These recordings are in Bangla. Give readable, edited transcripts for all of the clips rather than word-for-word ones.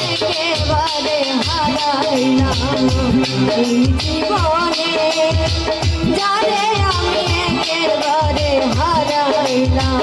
একেবারে হারাইলাম এই জীবনে, যারে আমি একেবারে হারাইলাম।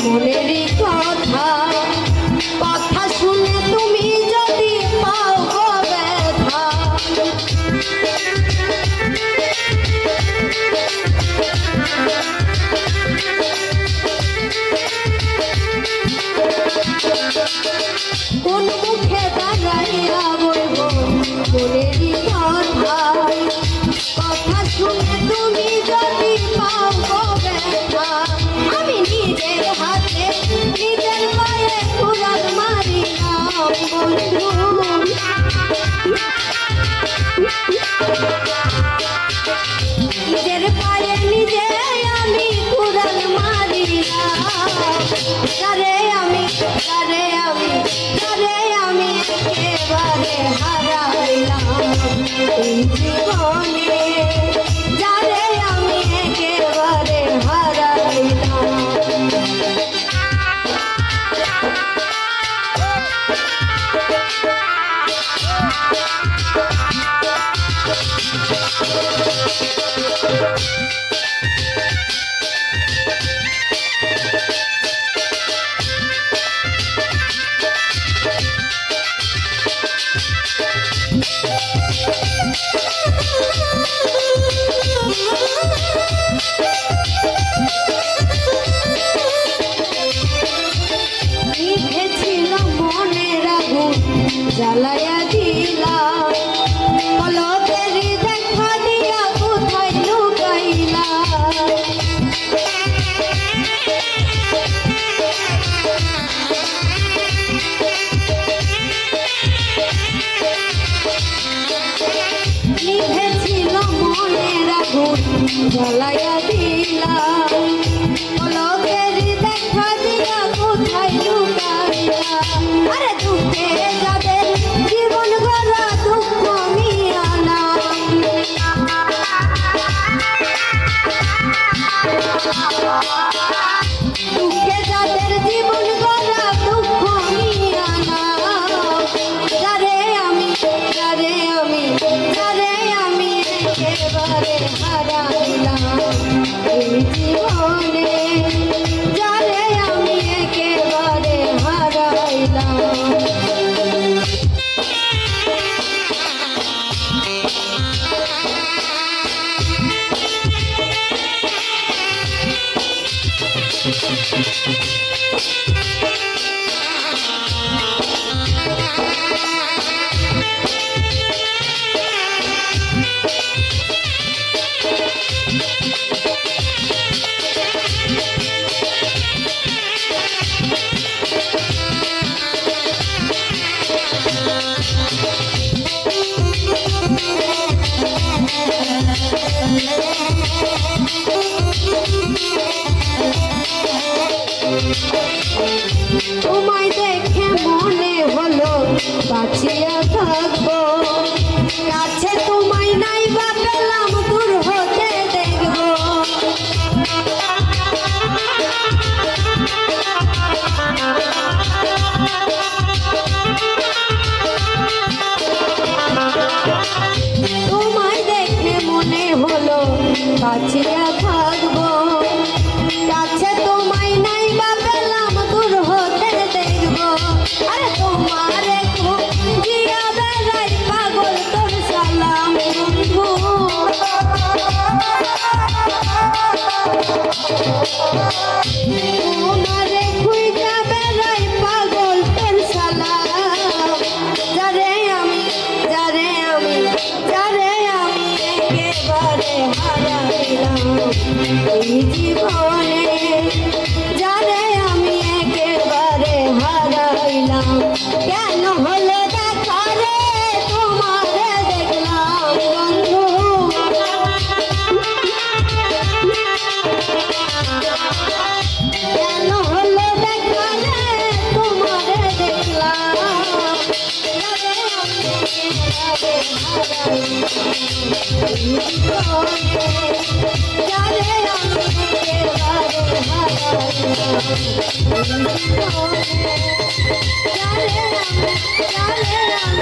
মনেরই কথা, কথা শুনে তুমি যদি পাও গো ব্যথা, কোন মুখে দাঁড়াইয়া বলবো মনেরই কথা, কথা শুনে তুমি যদি পাও গো ব্যথা, আমি নিজের হাতে নিজের পায়ে কুড়াল মারিলাম বন্ধু, নিজের পায়ে নিজে আমি কুড়াল মারিলাম। যারে আমি একেবারে হারাইলাম এই জীবনে, যারে আমি একেবারে হারাইলাম। জ্বালায়া দিলাম পলকের দেখা দিয়া কোথায় লুকাইলা, নিভেছিল মনের আগুন জ্বালায়া দিলাম পলকের দেখা দিয়া কোথায় লুকাইলা। আরে দুঃখে যাদের জীবন গড়া দুঃখ নিয়া না, দুঃখে যাদের জীবন গড়া দুঃখ নিয়া না, যারে আমি একেবারে হারাইলাম এই জীবনে, যারে আমি একেবারে হারাইলাম। তোমায় দেখে মনে হলো বাঁচিয়া থাকবো, কাছে তোমায় নাই বা পেলাম দূর হতে দেখবো, তোমায় দেখে মনে হলো বাঁচিয়া থাকবো, কাছে তোমায় নাই বা পেলাম দূর হতে দেখবো। আরে তোমারে খুব জিয়া বেড়াই পাগল তোর সালাম বন্ধু, জীবনে যারে আমি একেবারে হারাইলাম কেন হলো দেখা রে তোমারে দেখলাম বন্ধু কেন হলো দেখা রে তোমারে দেখলাম যারে আমি একেবারে হারাইলাম